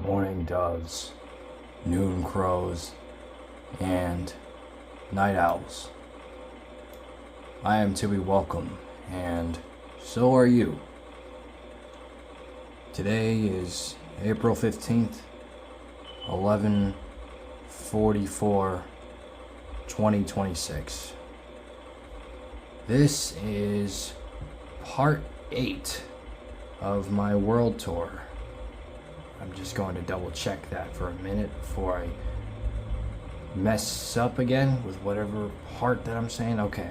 morning doves, noon crows, and night owls. I am to be welcome, and so are you. Today is April 15th, 11/44, 2026. This is part 8 of my world tour. I'm just going to double check that for a minute before I mess up again with whatever part that I'm saying. Okay.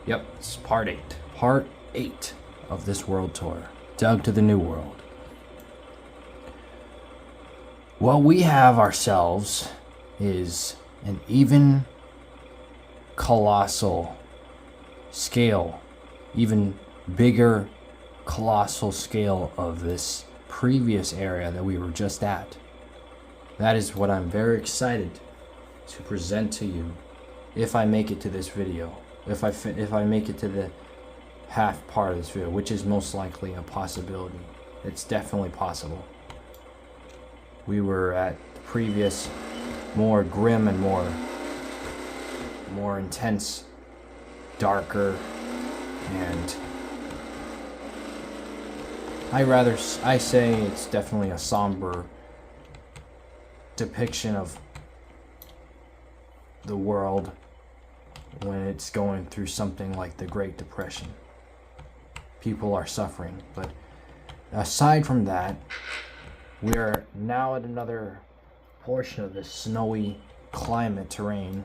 Yep, it's part 8. Part 8 of this world tour. Doug to the New World. What we have ourselves is an even colossal scale, even bigger colossal scale of this previous area that we were just at. That is what I'm very excited to present to you if I make it to this video. If I make it to the half part of this video, which is most likely a possibility. It's definitely possible. We were at the previous more grim and more intense, darker, and I say it's definitely a somber depiction of the world when it's going through something like the Great Depression. People are suffering, but aside from that, we are now at another portion of this snowy climate terrain,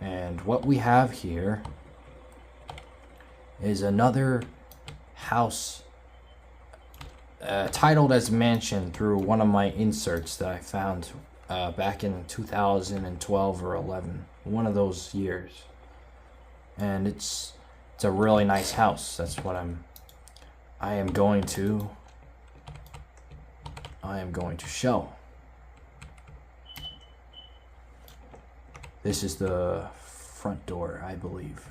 and what we have here is another house titled as mansion through one of my inserts that I found back in 2012 or 11, one of those years. And it's a really nice house. That's what I am going to show. This is the front door, I believe.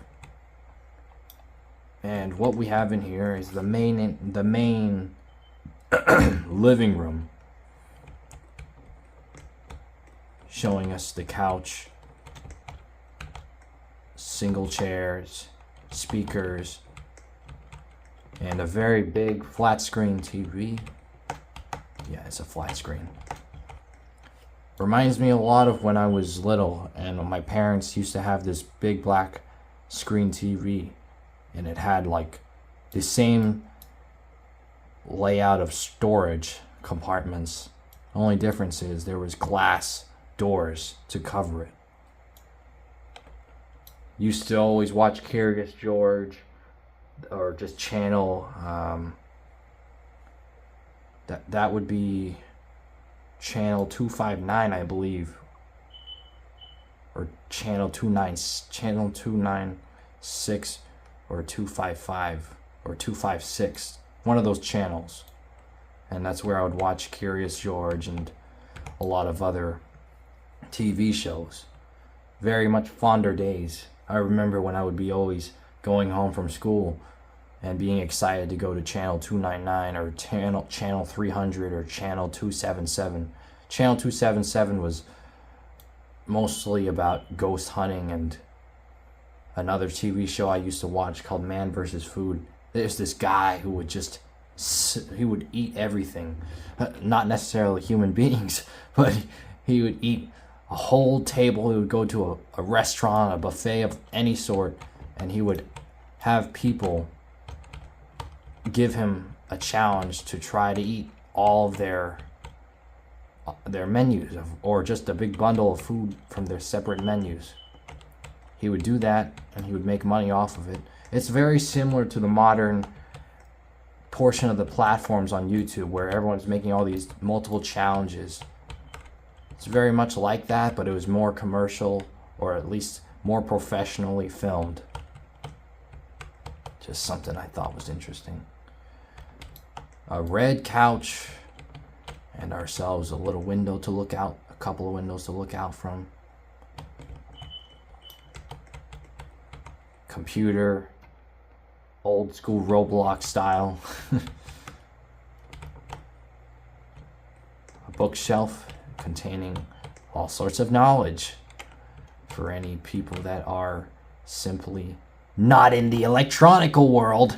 And what we have in here is the main living room, showing us the couch, single chairs, speakers, and a very big flat screen TV. Yeah, it's a flat screen. Reminds me a lot of when I was little and my parents used to have this big black screen TV, and it had like the same layout of storage compartments. Only difference is there was glass doors to cover it. Used to always watch Curious George or just channel that would be channel 259, I believe, or channel 296 or 255 or 256, one of those channels. And that's where I would watch Curious George and a lot of other TV shows. Very much fonder days. I remember when I would be always going home from school and being excited to go to channel 299 or channel 300 or channel 277. Channel 277 was mostly about ghost hunting, and another TV show I used to watch called Man vs. Food. There's this guy who would he would eat everything. Not necessarily human beings, but he would eat a whole table. He would go to a restaurant, a buffet of any sort, and he would have people give him a challenge to try to eat all of their menus, or just a big bundle of food from their separate menus. He would do that and he would make money off of it. It's very similar to the modern portion of the platforms on YouTube where everyone's making all these multiple challenges. It's very much like that, but it was more commercial, or at least more professionally filmed. Just something I thought was interesting. A red couch, and ourselves a little window to look out, a couple of windows to look out from. Computer, old school Roblox style. bookshelf containing all sorts of knowledge for any people that are simply not in the electronical world.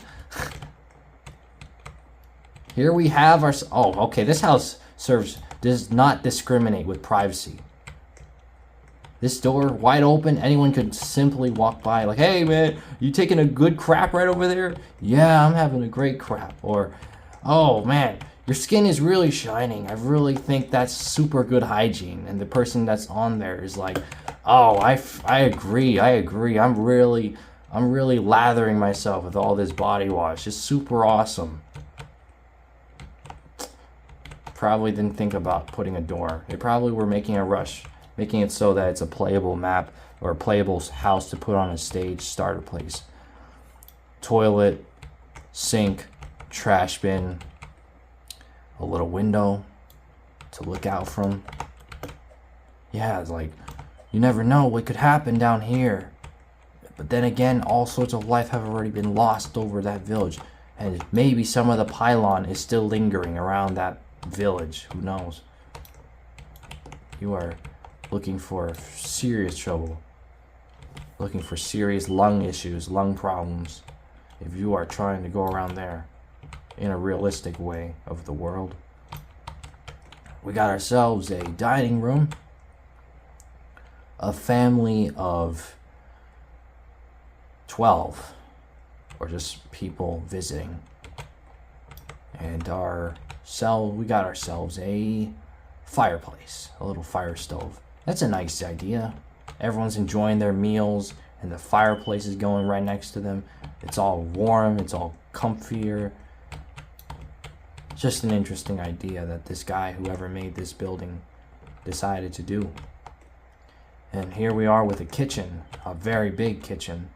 Here we have our... Oh, okay, this house does not discriminate with privacy. This door, wide open, anyone could simply walk by like, hey man, you taking a good crap right over there? Yeah, I'm having a great crap. Or, oh man, your skin is really shining. I really think that's super good hygiene. And the person that's on there is like, oh, I agree. I'm really lathering myself with all this body wash. It's super awesome. Probably didn't think about putting a door. They probably were making a rush, making it so that it's a playable map or a playable house to put on a stage starter place. Toilet, sink, trash bin, a little window to look out from. Yeah, it's like, you never know what could happen down here. But then again, all sorts of life have already been lost over that village. And maybe some of the pylon is still lingering around that village. Who knows? You are looking for serious trouble. Looking for serious lung issues, lung problems. If you are trying to go around there in a realistic way of the world. We got ourselves a dining room. A family of 12, or just people visiting. And we got ourselves a fireplace, a little fire stove. That's a nice idea. Everyone's enjoying their meals and the fireplace is going right next to them. It's all warm, it's all comfier. Just an interesting idea that this guy, whoever made this building, decided to do. And here we are with a kitchen, a very big kitchen.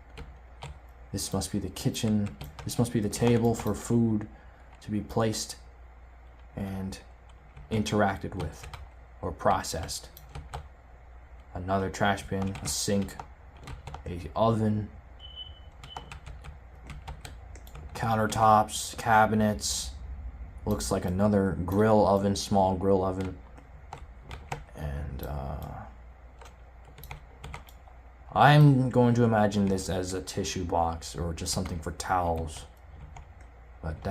This must be the kitchen. This must be the table for food to be placed and interacted with or processed. Another trash bin, a sink, a oven, countertops, cabinets. Looks like another grill oven, small grill oven. And I'm going to imagine this as a tissue box or just something for towels. But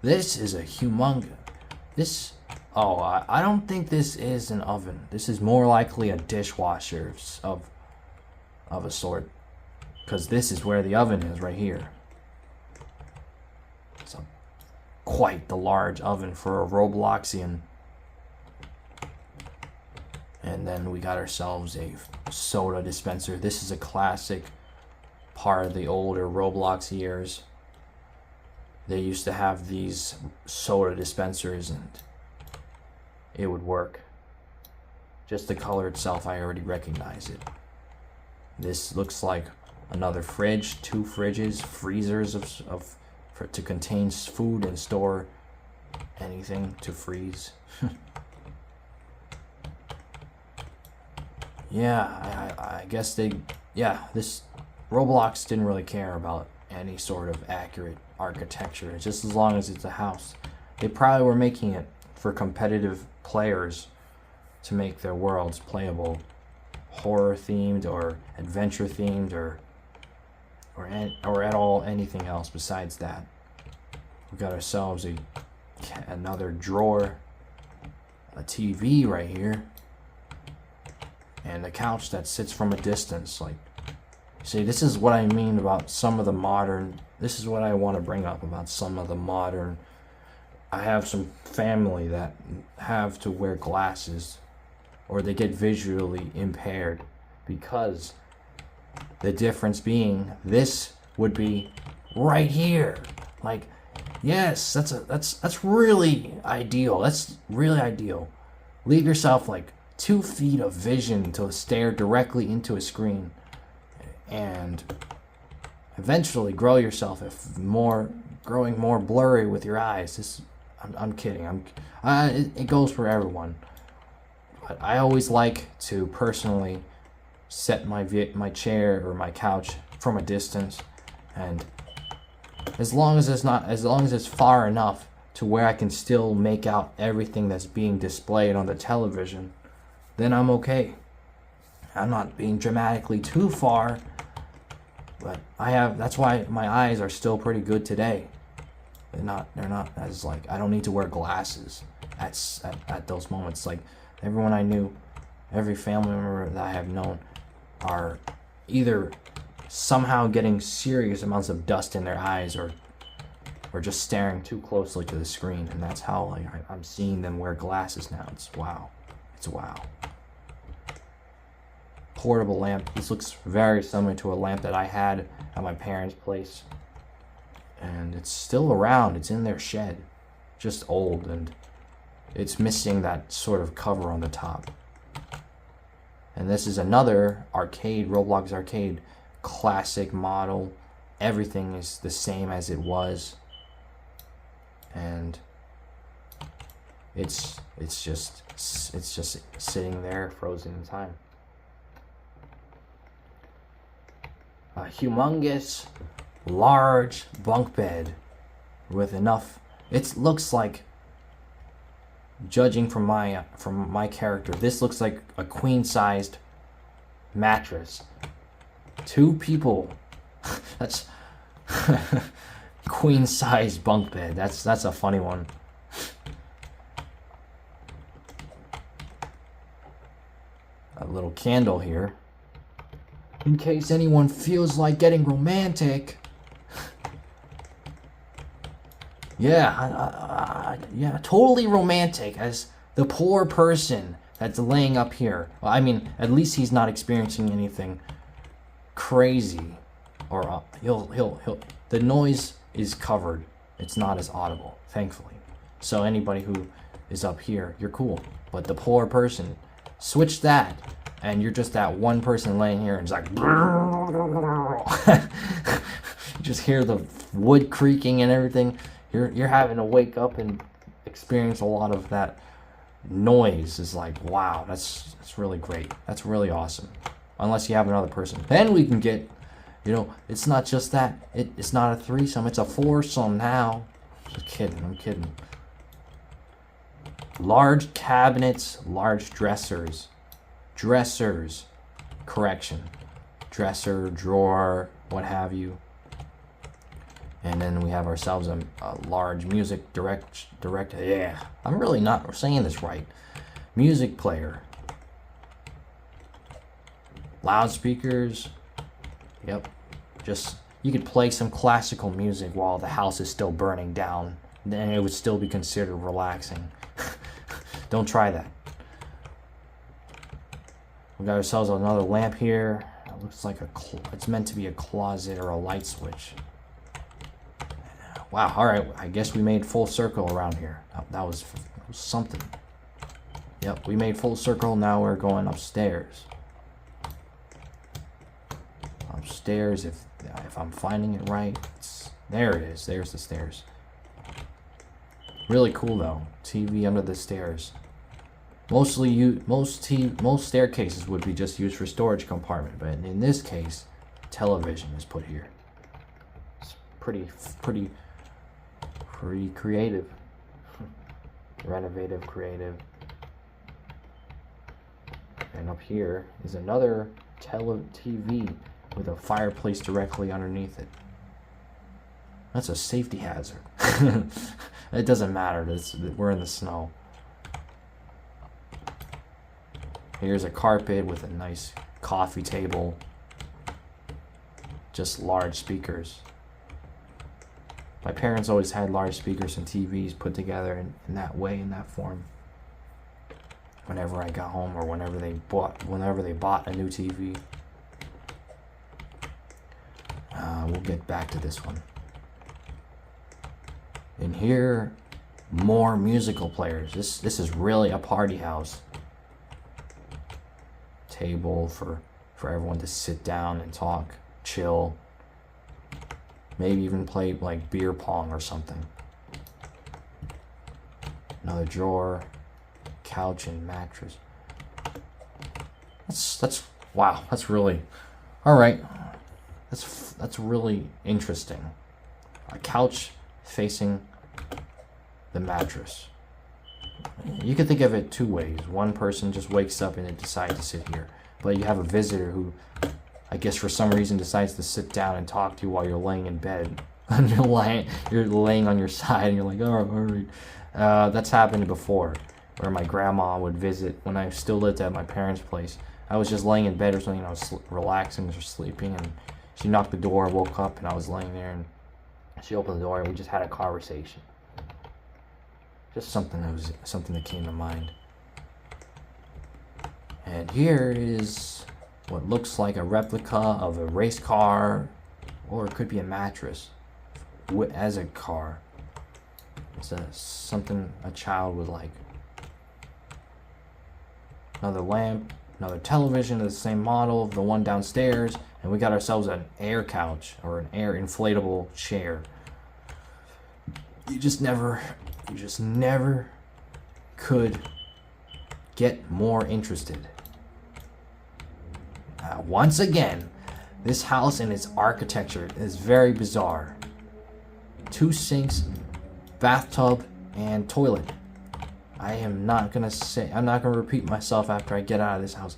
this is a humongous, I don't think this is an oven. This is more likely a dishwasher of a sort. Because this is where the oven is, right here. It's quite the large oven for a Robloxian. And then we got ourselves a soda dispenser. This is a classic part of the older Roblox years. They used to have these soda dispensers and it would work. Just the color itself, I already recognize it. This looks like another fridge, 2 fridges, freezers to contain food and store anything to freeze. Yeah, I guess this Roblox didn't really care about any sort of accurate architecture, just as long as it's a house. They probably were making it for competitive players to make their worlds playable, horror themed or adventure themed or at all anything else besides that. We got ourselves another drawer, a TV right here, and a couch that sits from a distance. Like, see, this is what I mean about some of the modern. This is what I want to bring up about some of the modern. I have some family that have to wear glasses or they get visually impaired because the difference being this would be right here. Like, yes, that's really ideal. That's really ideal. Leave yourself like 2 feet of vision to stare directly into a screen and eventually grow yourself growing more blurry with your eyes. I'm kidding. It goes for everyone. But I always like to personally set my chair or my couch from a distance, and as long as it's far enough to where I can still make out everything that's being displayed on the television, then I'm okay. I'm not being dramatically too far, but that's why my eyes are still pretty good today. They're not as like, I don't need to wear glasses at those moments. Like everyone I knew, every family member that I have known are either somehow getting serious amounts of dust in their eyes or just staring too closely to the screen, and that's how like I'm seeing them wear glasses now. It's wow. Portable lamp. This looks very similar to a lamp that I had at my parents' place, and it's still around. It's in their shed, just old, and it's missing that sort of cover on the top. And this is another arcade, Roblox arcade, classic model. Everything is the same as it was, and it's just sitting there frozen in time. A humongous, large bunk bed with enough. It looks like, judging from my character, this looks like a queen-sized mattress. 2 people. That's queen-sized bunk bed. That's a funny one. A little candle here, in case anyone feels like getting romantic. Yeah, totally romantic as the poor person that's laying up here. Well, I mean, at least he's not experiencing anything crazy, or the noise is covered. It's not as audible, thankfully. So anybody who is up here, you're cool. But the poor person, switch that, and you're just that one person laying here, and it's like you just hear the wood creaking and everything. You're having to wake up and experience a lot of that noise. Is like, wow, that's really great. That's really awesome. Unless you have another person, then we can get, it's not just that. It's not a threesome. It's a foursome now. I'm kidding. Large cabinets, large dressers. Correction. Dresser, drawer, what have you. And then we have ourselves a large music direct. Yeah, I'm really not saying this right. Music player. Loudspeakers. Yep. Just, you could play some classical music while the house is still burning down. Then it would still be considered relaxing. Don't try that. We got ourselves another lamp here. It looks like it's meant to be a closet or a light switch. Wow, alright, I guess we made full circle around here. That was something. Yep, we made full circle, now we're going upstairs. Upstairs, if I'm finding it right. There it is, there's the stairs. Really cool though, TV under the stairs. Most staircases would be just used for storage compartment, but in this case, television is put here. It's pretty creative. Renovative, creative. And up here is another TV with a fireplace directly underneath it. That's a safety hazard. It doesn't matter. We're in the snow. Here's a carpet with a nice coffee table. Just large speakers. My parents always had large speakers and TVs put together in that way, in that form. Whenever I got home, or whenever they bought a new TV. We'll get back to this one. In here, more musical players. This is really a party house. Table for everyone to sit down and talk, chill. Maybe even play like beer pong or something. Another drawer, couch and mattress. That's wow. That's really all right. That's really interesting. A couch facing the mattress. You can think of it two ways. One person just wakes up and they decide to sit here. But you have a visitor who, I guess for some reason, decides to sit down and talk to you while you're laying in bed. And you're laying on your side and you're like, oh, all right. That's happened before, where my grandma would visit when I still lived at my parents' place. I was just laying in bed or something, I was relaxing or sleeping, and she knocked the door, woke up, and I was laying there, and she opened the door, and we just had a conversation. Just something that came to mind. And here is what looks like a replica of a race car, or it could be a mattress as a car. It's something a child would like. Another lamp, another television of the same model of the one downstairs, and we got ourselves an air couch or an air inflatable chair. You just never could get more interested. Once again, this house and its architecture is very bizarre. 2 sinks, bathtub, and toilet. I'm not gonna repeat myself after I get out of this house.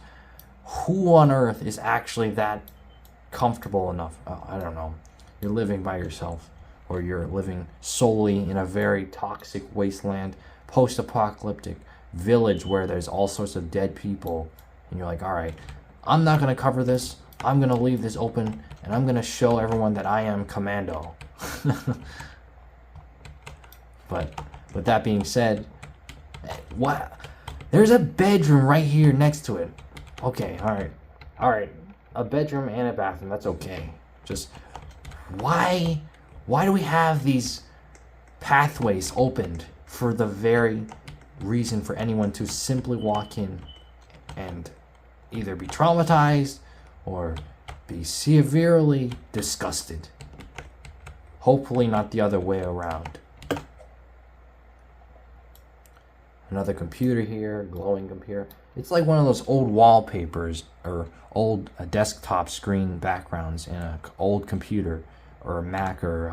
Who on earth is actually that comfortable enough? I don't know. You're living by yourself, or you're living solely in a very toxic wasteland, post-apocalyptic village where there's all sorts of dead people, and you're like, all right, I'm not gonna cover this. I'm gonna leave this open, and I'm gonna show everyone that I am Commando. But with that being said, what? There's a bedroom right here next to it. Okay, all right. A bedroom and a bathroom. That's okay. Just why do we have these pathways opened for the very reason for anyone to simply walk in and either be traumatized or be severely disgusted? Hopefully not the other way around. Another computer here, glowing computer. It's like one of those old wallpapers or old desktop screen backgrounds in an old computer or a Mac or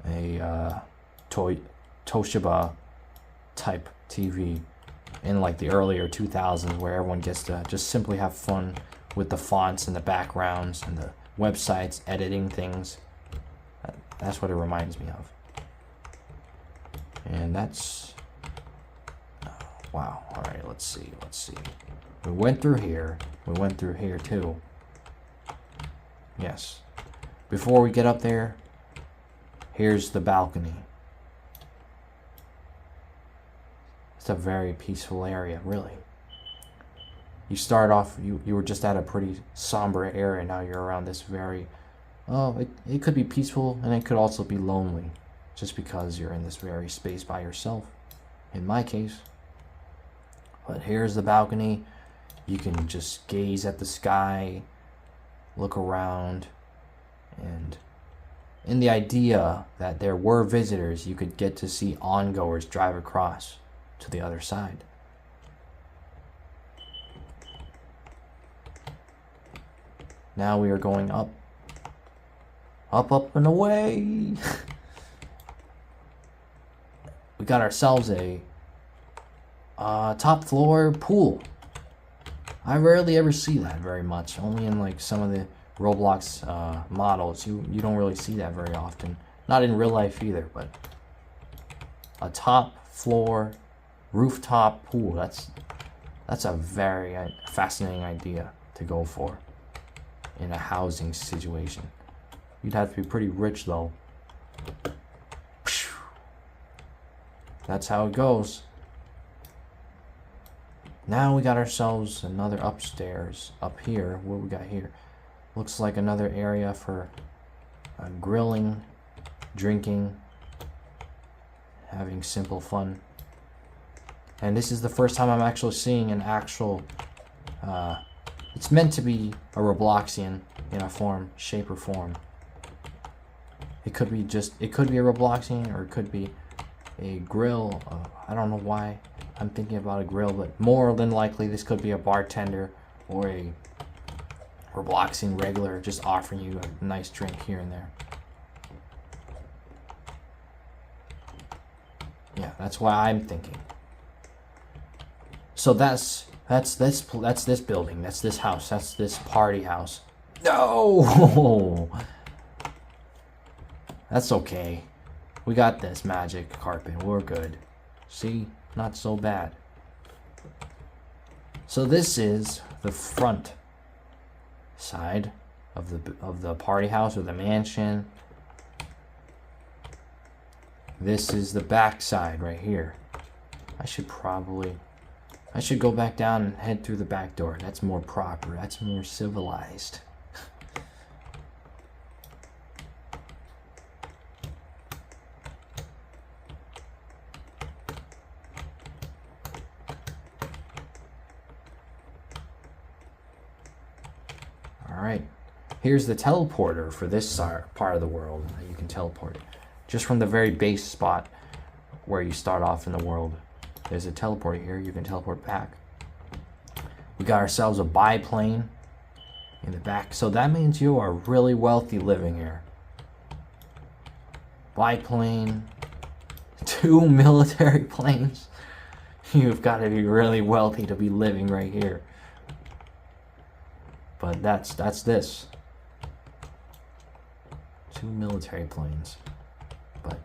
a Toshiba type TV in like the earlier 2000s, where everyone gets to just simply have fun with the fonts and the backgrounds and the websites, editing things. That's what it reminds me of. And that's... wow. All right, let's see. We went through here. We went through here too. Yes. Before we get up there, here's the balcony. It's a very peaceful area, really. You start off, you were just at a pretty somber area, now you're around this very, it could be peaceful and it could also be lonely, just because you're in this very space by yourself, in my case. But here's the balcony. You can just gaze at the sky, look around, and in the idea that there were visitors, you could get to see ongoers drive across to the other side. Now we are going up. Up and away. We got ourselves a top floor pool. I rarely ever see that very much. Only in like some of the Roblox models. You don't really see that very often. Not in real life either, but a top floor rooftop pool. That's a very fascinating idea to go for in a housing situation. You'd have to be pretty rich though. That's how it goes. Now we got ourselves another upstairs. Up here, what we got here? Looks like another area for grilling, drinking, having simple fun. And this is the first time I'm actually seeing an actual, it's meant to be a Robloxian in a shape or form. It could be a Robloxian, or it could be a grill. I don't know why I'm thinking about a grill, but more than likely this could be a bartender or a Robloxian regular just offering you a nice drink here and there. That's what I'm thinking. So that's this building. That's this house. That's this party house. No! That's okay. We got this magic carpet. We're good. See? Not so bad. So this is the front side of the party house or the mansion. This is the back side right here. I should go back down and head through the back door. That's more proper. That's more civilized. Alright, here's the teleporter for this part of the world. You can teleport just from the very base spot where you start off in the world. There's a teleporter here. You can teleport back. We got ourselves a biplane in the back. So that means you are really wealthy living here. Biplane. 2 military planes. You've got to be really wealthy to be living right here. But that's this. 2 military planes. But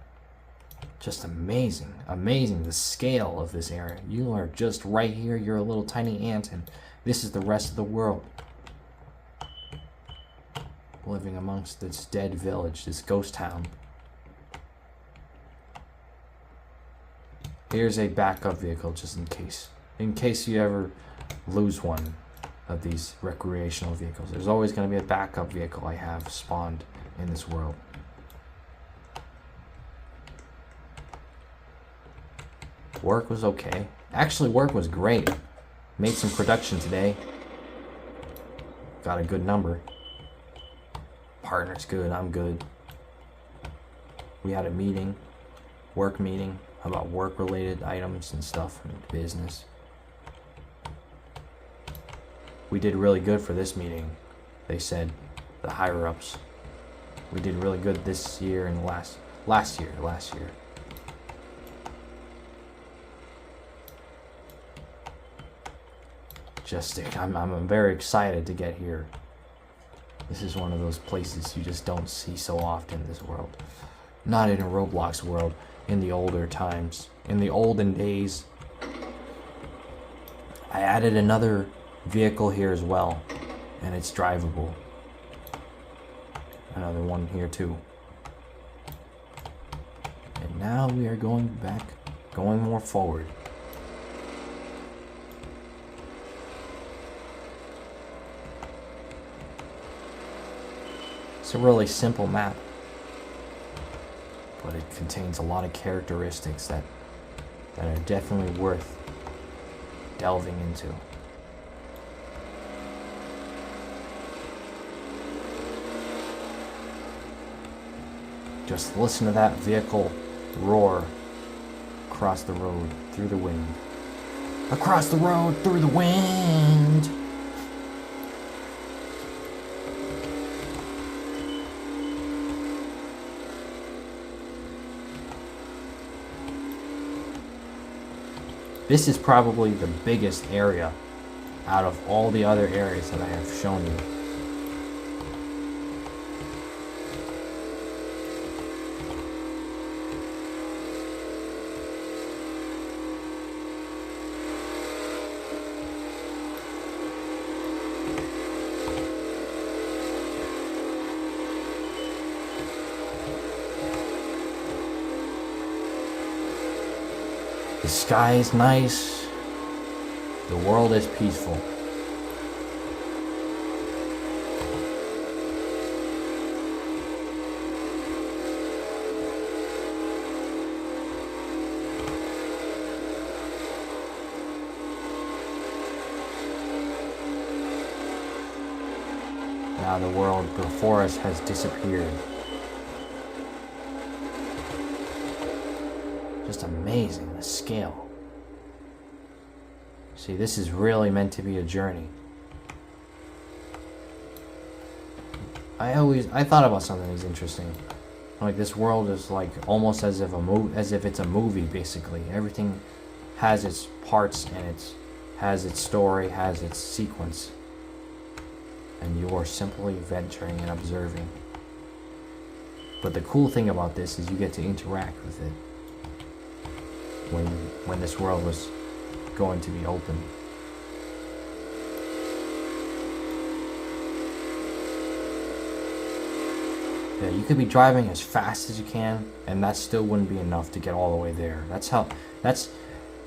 just amazing. Amazing the scale of this area. You are just right here. You're a little tiny ant, and this is the rest of the world. Living amongst this dead village, this ghost town. Here's a backup vehicle just in case. In case you ever lose one of these recreational vehicles. There's always going to be a backup vehicle I have spawned in this world. Work was okay. Actually, work was great. Made some production today. Got a good number. Partner's good, I'm good. We had a meeting, work meeting, about work-related items and stuff in business. We did really good for this meeting, they said, the higher-ups. We did really good this year and last year. I'm very excited to get here. This is one of those places you just don't see so often in this world. Not in a Roblox world. In the older times, in the olden days, I added another vehicle here as well, and it's drivable. Another one here too. And now we are going more forward. It's a really simple map, but it contains a lot of characteristics that are definitely worth delving into. Just listen to that vehicle roar across the road, through the wind. Across the road, through the wind! This is probably the biggest area out of all the other areas that I have shown you. The sky is nice. The world is peaceful. Now the world before us has disappeared. Just amazing, the scale. See, this is really meant to be a journey. I thought about something that's interesting. Like, this world is like almost as if it's a movie. Basically, everything has its parts and has its story, has its sequence, and you are simply venturing and observing. But the cool thing about this is you get to interact with it when this world was going to be open. Yeah, you could be driving as fast as you can, and that still wouldn't be enough to get all the way there. That's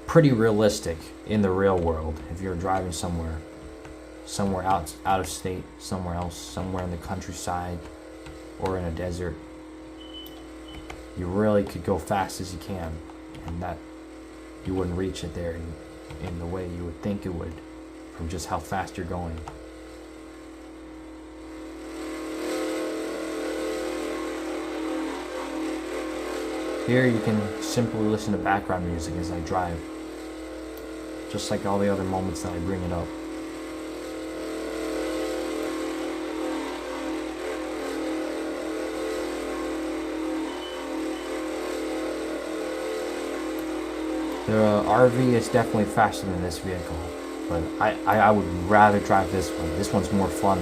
pretty realistic in the real world. If you're driving somewhere out of state, somewhere else, somewhere in the countryside or in a desert, you really could go fast as you can, and that you wouldn't reach it there in the way you would think it would from just how fast you're going. Here you can simply listen to background music as I drive, just like all the other moments that I bring it up. The RV is definitely faster than this vehicle, but I would rather drive this one. This one's more fun.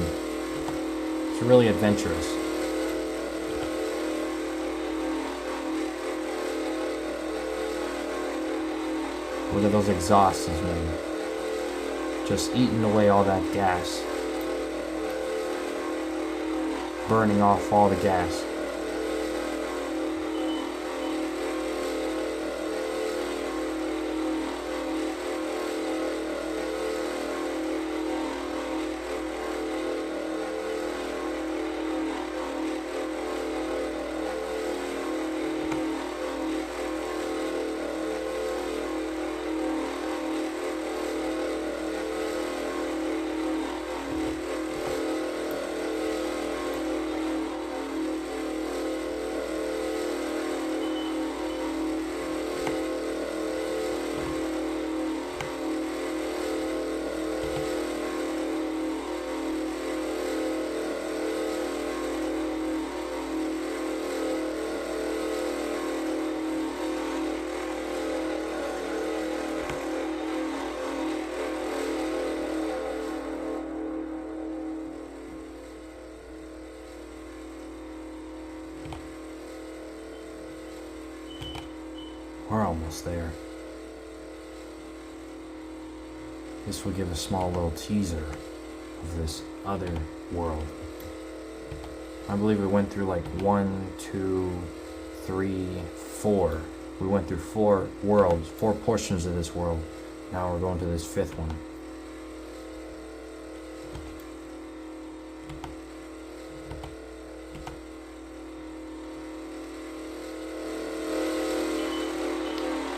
It's really adventurous. Look at those exhausts, man. Just eating away all that gas. Burning off all the gas. We're almost there. This will give a small little teaser of this other world. I believe we went through like 1, 2, 3, 4. We went through 4 worlds, 4 portions of this world. Now we're going to this 5th one.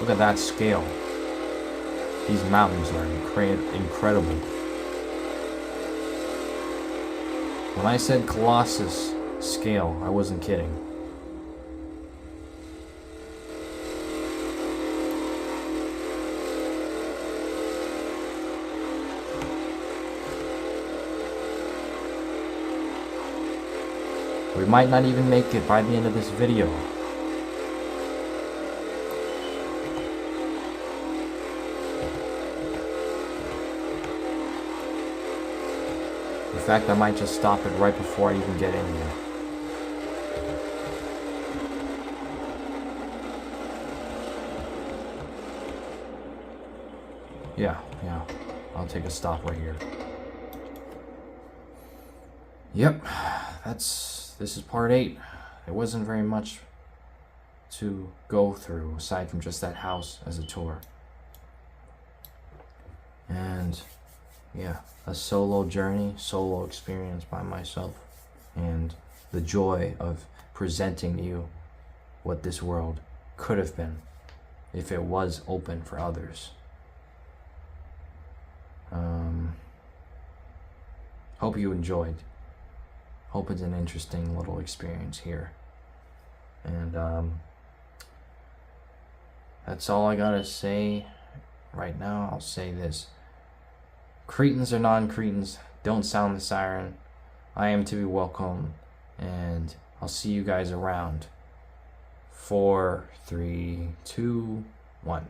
Look at that scale. These mountains are incredible. When I said Colossus scale, I wasn't kidding. We might not even make it by the end of this video. In fact, I might just stop it right before I even get in here. Yeah, I'll take a stop right here. Yep, this is part 8. There wasn't very much to go through aside from just that house as a tour. And yeah, a solo journey, solo experience by myself, and the joy of presenting to you what this world could have been if it was open for others. Hope you enjoyed. Hope it's an interesting little experience here. And that's all I gotta say right now. I'll say this. Cretans or non-Cretans, don't sound the siren. I am to be welcome, and I'll see you guys around. 4, 3, 2, 1.